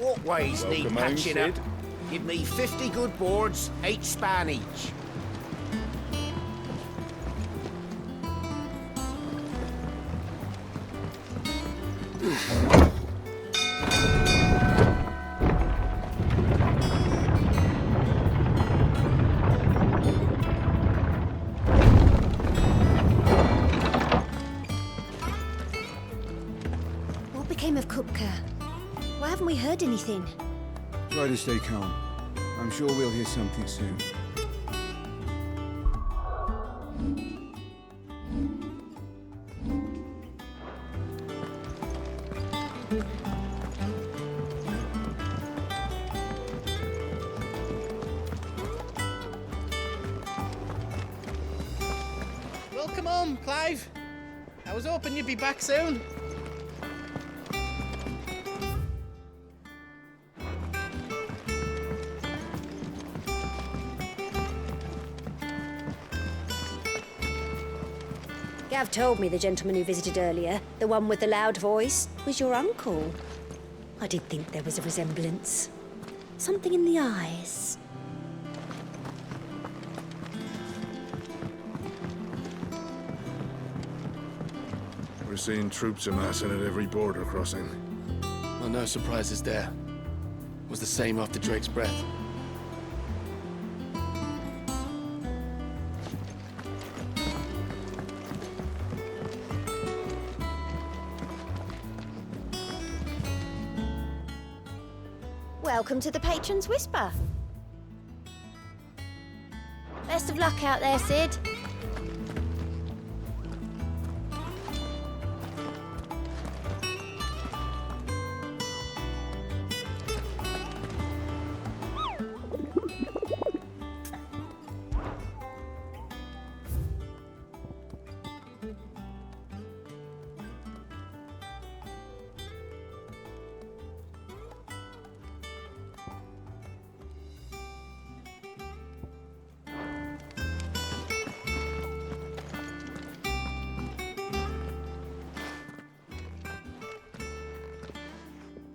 walkways need Welcome home, patching up. Sid. Give me 50 good boards, 8 span each. What became of Kupka? Why haven't we heard anything? Try to stay calm. I'm sure we'll hear something soon. Welcome home, Clive. I was hoping you'd be back soon. Gav told me the gentleman who visited earlier, the one with the loud voice, was your uncle. I did think there was a resemblance. Something in the eyes. We're seeing troops amassing at every border crossing. Well, no surprises there. Was the same after Drake's breath. Welcome to the Patron's Whisper. Best of luck out there, Sid.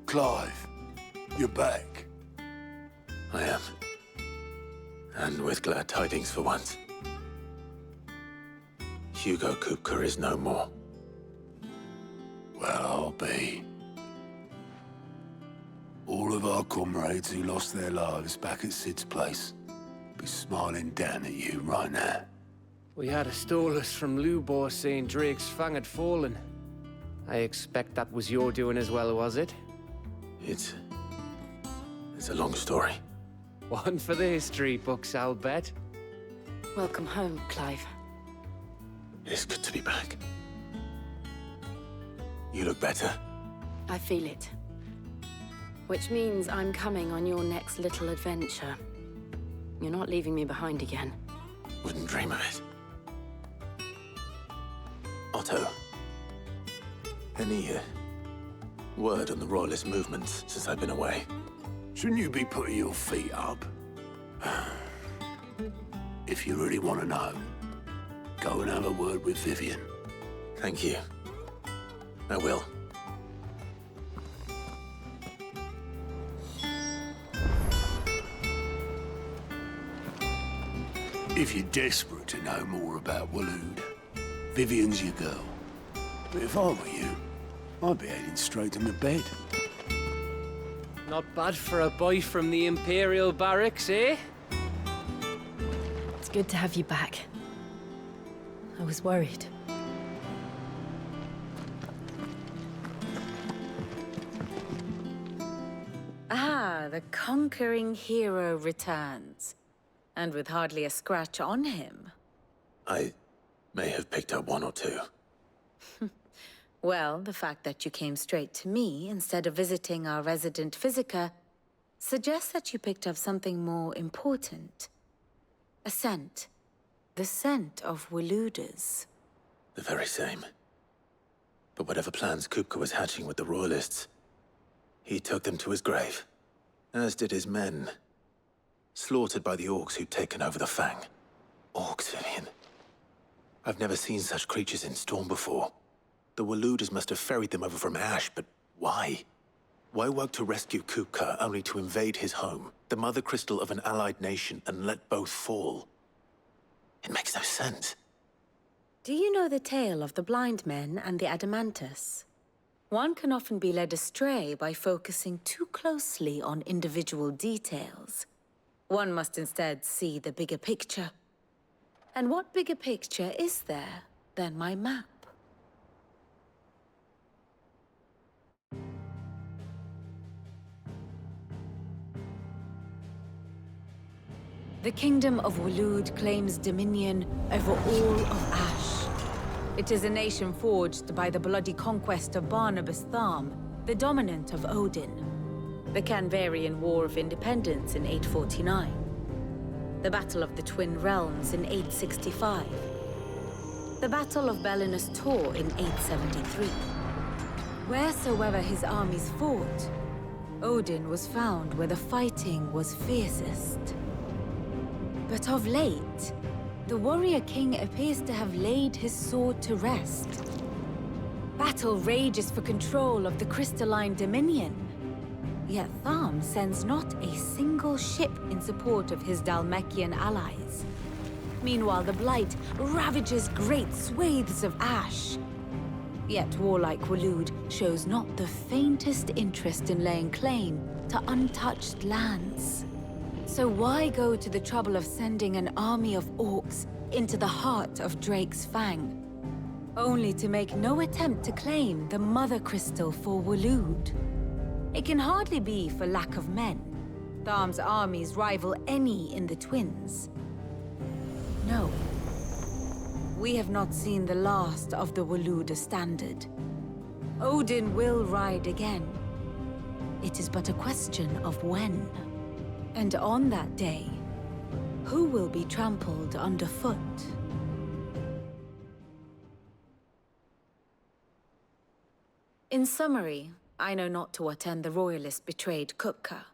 Clive, you're back. I am. And with glad tidings for once. Hugo Kupka is no more. Well, I'll be. All of our comrades who lost their lives back at Sid's place be smiling down at you right now. We had a stolus from Lubor saying Drake's fang had fallen. I expect that was your doing as well, was it? It's a long story. One for the history books, I'll bet. Welcome home, Clive. It's good to be back. You look better. I feel it. Which means I'm coming on your next little adventure. You're not leaving me behind again. Wouldn't dream of it. Otto. Any word on the Royalist movements since I've been away? Shouldn't you be putting your feet up? If you really want to know, go and have a word with Vivian. Thank you. I will. If you're desperate to know more about Waloed, Vivian's your girl. But if I were you, I'd be heading straight to my bed. Not bad for a boy from the Imperial Barracks, eh? It's good to have you back. I was worried. Ah, the conquering hero returns. And with hardly a scratch on him. I may have picked up one or two. Well, the fact that you came straight to me instead of visiting our resident Physica suggests that you picked up something more important. A scent. The scent of Waloeders. The very same. But whatever plans Kupka was hatching with the Royalists, he took them to his grave. As did his men. Slaughtered by the Orcs who'd taken over the Fang. Orcs, Vivian. I've never seen such creatures in Storm before. The Waloeders must have ferried them over from Ash, but why? Why work to rescue Kupka only to invade his home, the mother crystal of an allied nation, and let both fall? It makes no sense. Do you know the tale of the blind men and the Adamantus? One can often be led astray by focusing too closely on individual details. One must instead see the bigger picture. And what bigger picture is there than my map? The Kingdom of Waloed claims dominion over all of Ash. It is a nation forged by the bloody conquest of Barnabas Tharm, the dominant of Odin. The Canvarian War of Independence in 849. The Battle of the Twin Realms in 865. The Battle of Belinus Tor in 873. Wheresoever his armies fought, Odin was found where the fighting was fiercest. But of late, the warrior king appears to have laid his sword to rest. Battle rages for control of the crystalline dominion. Yet Tharm sends not a single ship in support of his Dhalmekian allies. Meanwhile, the Blight ravages great swathes of Ash. Yet warlike Waloed shows not the faintest interest in laying claim to untouched lands. So why go to the trouble of sending an army of orcs into the heart of Drake's Fang, only to make no attempt to claim the Mother Crystal for Waloed? It can hardly be for lack of men. Tharm's armies rival any in the Twins. No. We have not seen the last of the Waloed standard. Odin will ride again. It is but a question of when. And on that day, who will be trampled underfoot? In summary, I know not to what end the Royalists betrayed Kupka.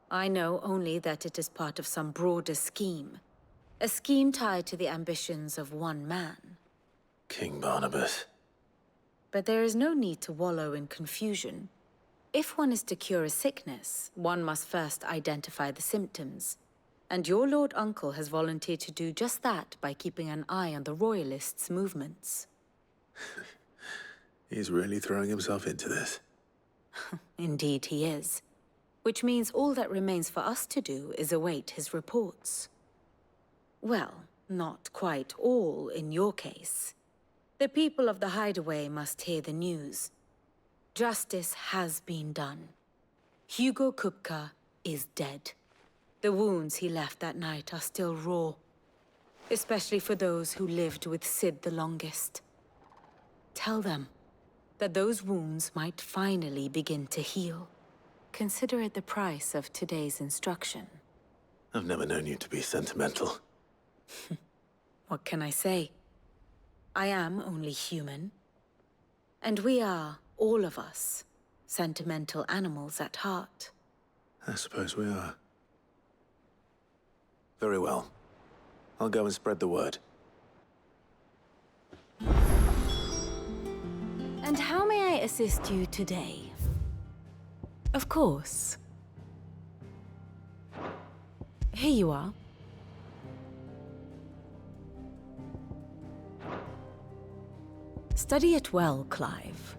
I know only that it is part of some broader scheme. A scheme tied to the ambitions of one man. King Barnabas. But there is no need to wallow in confusion. If one is to cure a sickness, one must first identify the symptoms. And your Lord Uncle has volunteered to do just that by keeping an eye on the Royalists' movements. He's really throwing himself into this. Indeed he is. Which means all that remains for us to do is await his reports. Well, not quite all in your case. The people of the Hideaway must hear the news. Justice has been done. Hugo Kupka is dead. The wounds he left that night are still raw, especially for those who lived with Sid the longest. Tell them that those wounds might finally begin to heal. Consider it the price of today's instruction. I've never known you to be sentimental. What can I say? I am only human. And we are, all of us, sentimental animals at heart. I suppose we are. Very well. I'll go and spread the word. And how may I assist you today? Of course. Here you are. Study it well, Clive.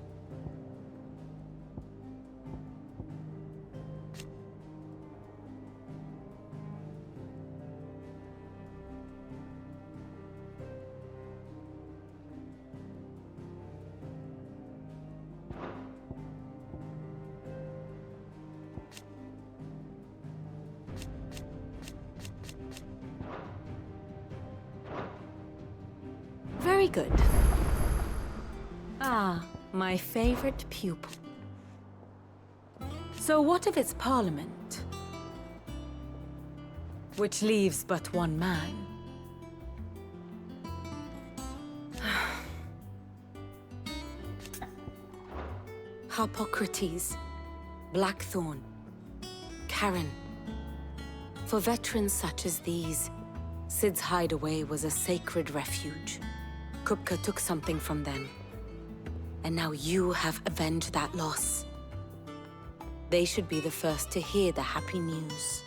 Very good. Ah, my favorite pupil. So what of its parliament? Which leaves but one man. Harpocrates, Blackthorn, Karen. For veterans such as these, Sid's Hideaway was a sacred refuge. Kupka took something from them. And now you have avenged that loss. They should be the first to hear the happy news.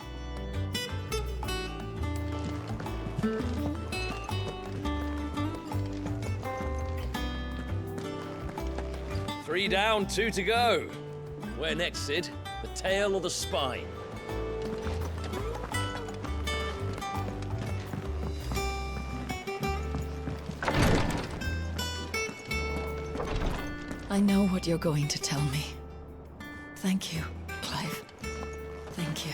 Three down, two to go. Where next, Sid? The tail or the spine? I know what you're going to tell me. Thank you, Clive. Thank you.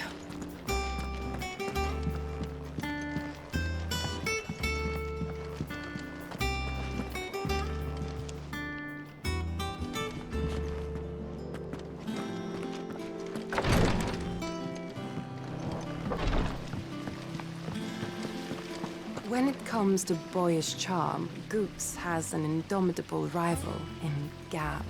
When it comes to boyish charm, Goops has an indomitable rival in Gav.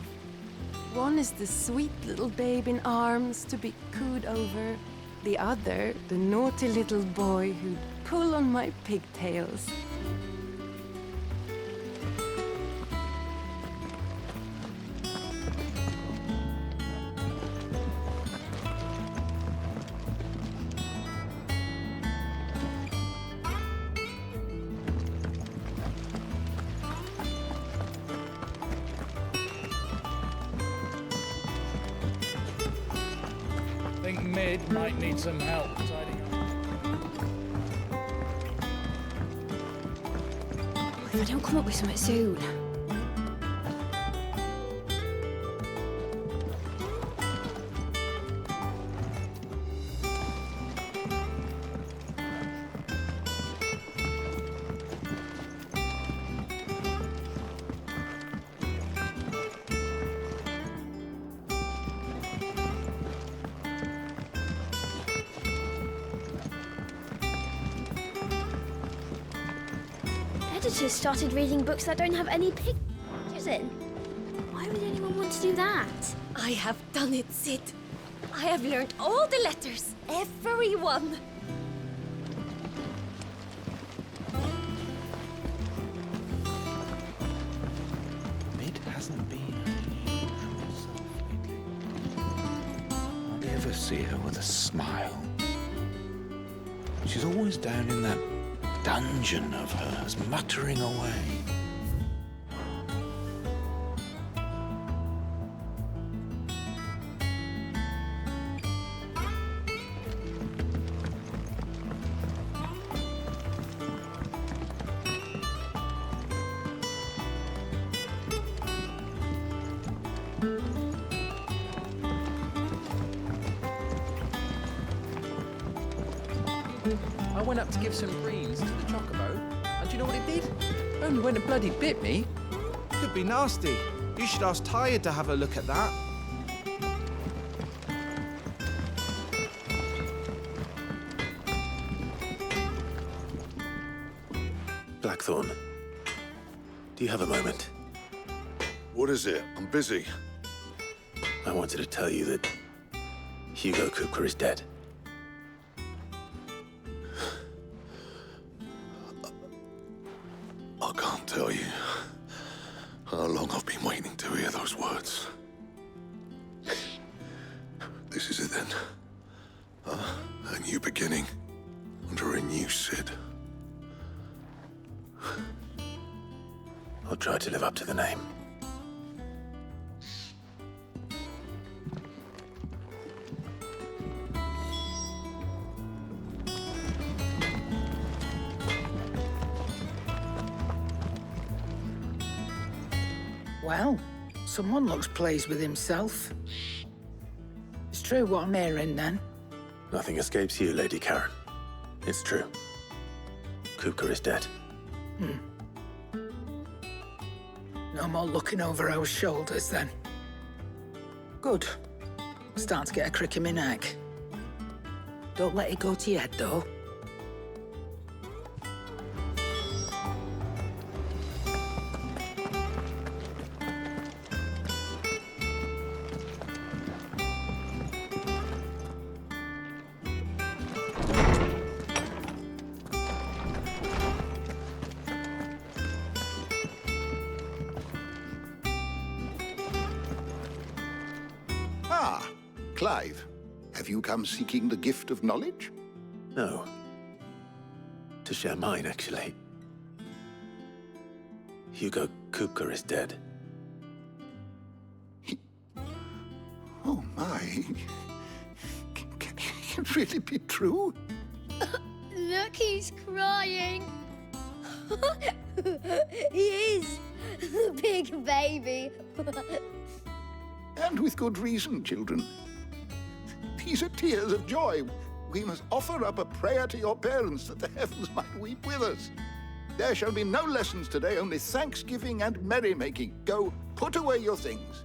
One is the sweet little babe in arms to be cooed over. The other, the naughty little boy who'd pull on my pigtails. Think Mid might need some help tidying up. If I don't come up with something soon. Editors started reading books that don't have any pictures in. Why would anyone want to do that? I have done it, Sid. I have learned all the letters. Every one. Mid hasn't been her usual self lately. I never see her with a smile. She's always down in that dungeon of hers, muttering away. I went up to give some greens to the chocobo, and do you know what it did? Only went and bloody bit me. Could be nasty. You should ask Tired to have a look at that. Blackthorn, do you have a moment? What is it? I'm busy. I wanted to tell you that Hugo Kupka is dead. I can't tell you how long I've been waiting to hear those words. This is it then. A new beginning under a new Sid. I'll try to live up to the name. Well, someone looks pleased with himself. It's true what I'm hearing, then. Nothing escapes you, Lady Karen. It's true. Kupka is dead. No more looking over our shoulders, then. Good. Starting to get a crick in my neck. Don't let it go to your head, though. Clive, have you come seeking the gift of knowledge? No. To share mine, actually. Hugo Kupka is dead. Oh my. Can it really be true? Look, he's crying. He is. The big baby. And with good reason, children. These are tears of joy. We must offer up a prayer to your parents that the heavens might weep with us. There shall be no lessons today, only thanksgiving and merrymaking. Go, put away your things.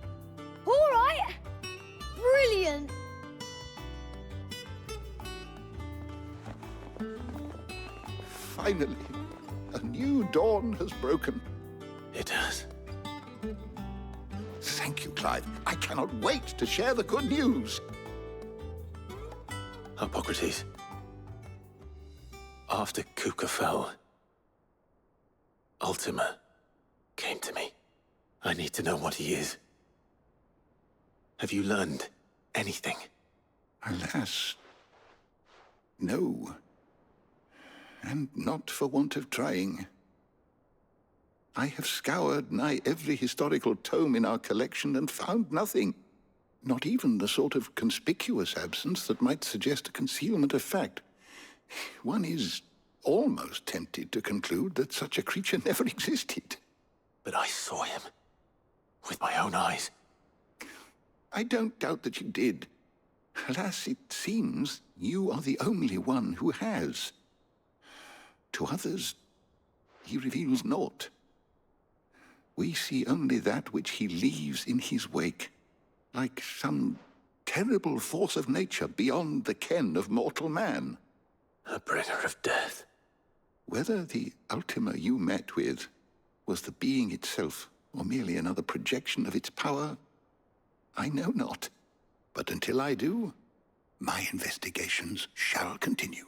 All right. Brilliant. Finally, a new dawn has broken. It has. Thank you, Clive. I cannot wait to share the good news. Hippocrates. After Kupka fell, Ultima came to me. I need to know what he is. Have you learned anything? Alas, no. And not for want of trying. I have scoured nigh every historical tome in our collection and found nothing. Not even the sort of conspicuous absence that might suggest a concealment of fact. One is almost tempted to conclude that such a creature never existed. But I saw him. With my own eyes. I don't doubt that you did. Alas, it seems you are the only one who has. To others, he reveals naught. We see only that which he leaves in his wake, like some terrible force of nature beyond the ken of mortal man. A bringer of death. Whether the Ultima you met with was the being itself, or merely another projection of its power, I know not. But until I do, my investigations shall continue.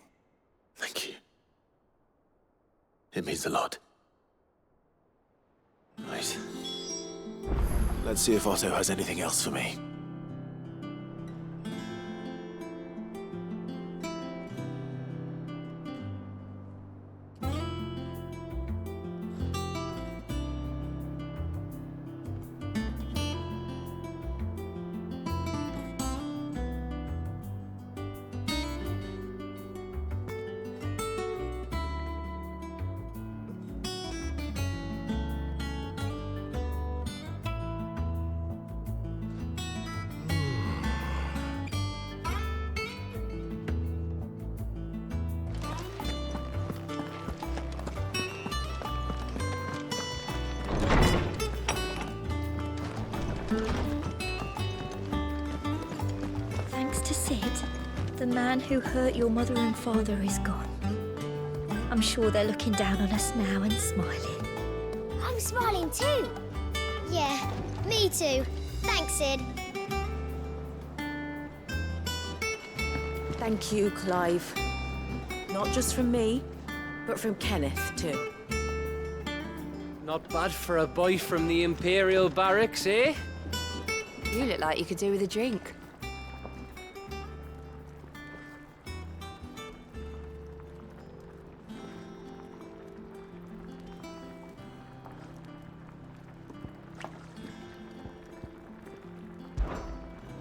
Thank you. It means a lot. Right. Let's see if Otto has anything else for me. Thanks to Sid, the man who hurt your mother and father is gone. I'm sure they're looking down on us now and smiling. I'm smiling too. Yeah, me too. Thanks, Sid. Thank you, Clive. Not just from me, but from Kenneth, too. Not bad for a boy from the Imperial Barracks, eh? You look like you could do with a drink.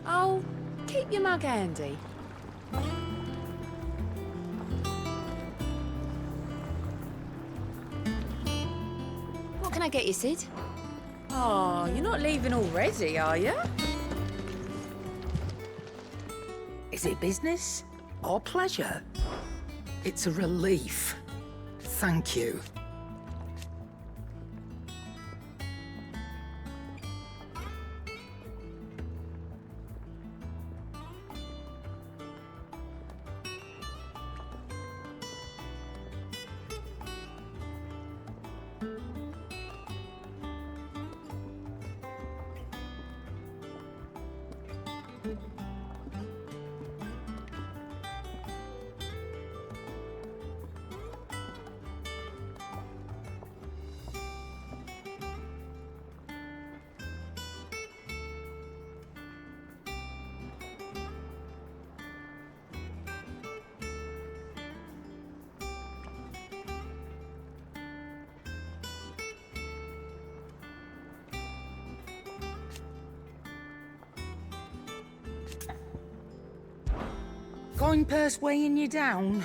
Oh, keep your mug handy. What can I get you, Sid? Oh, you're not leaving already, are you? Is it business or pleasure? It's a relief. Thank you. coin purse weighing you down?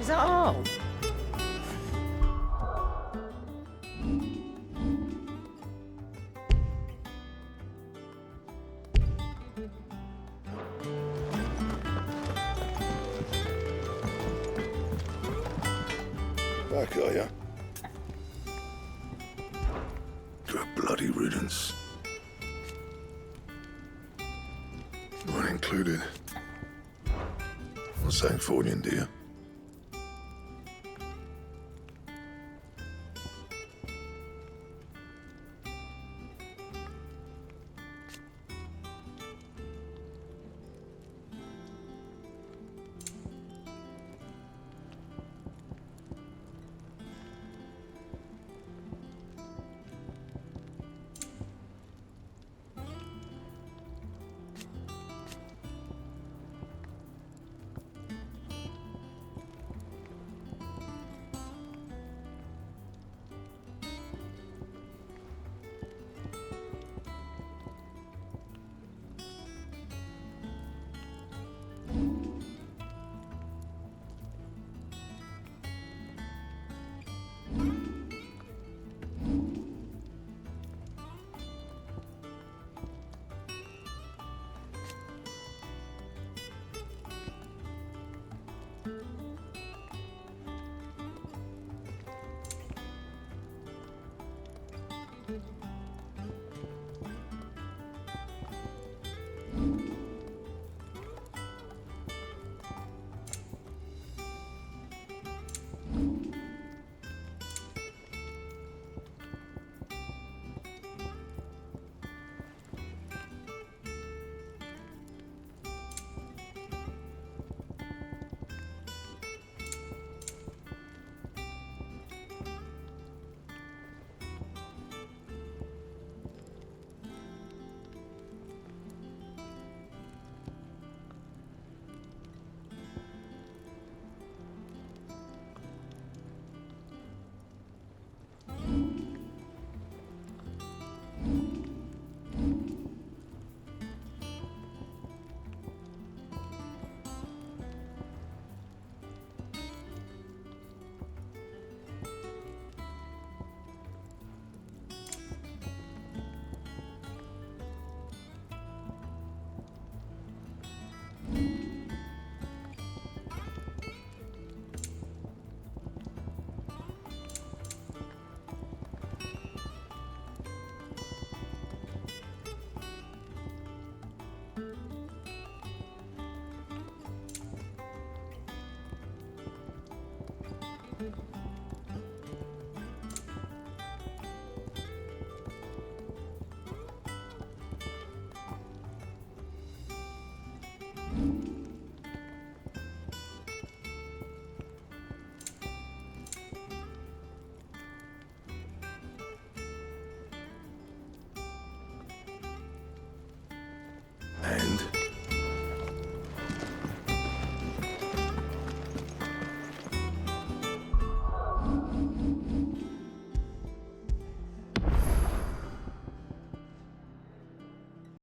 Is that all? Back, are ya? To a bloody riddance. Mine included. What's that for you, dear?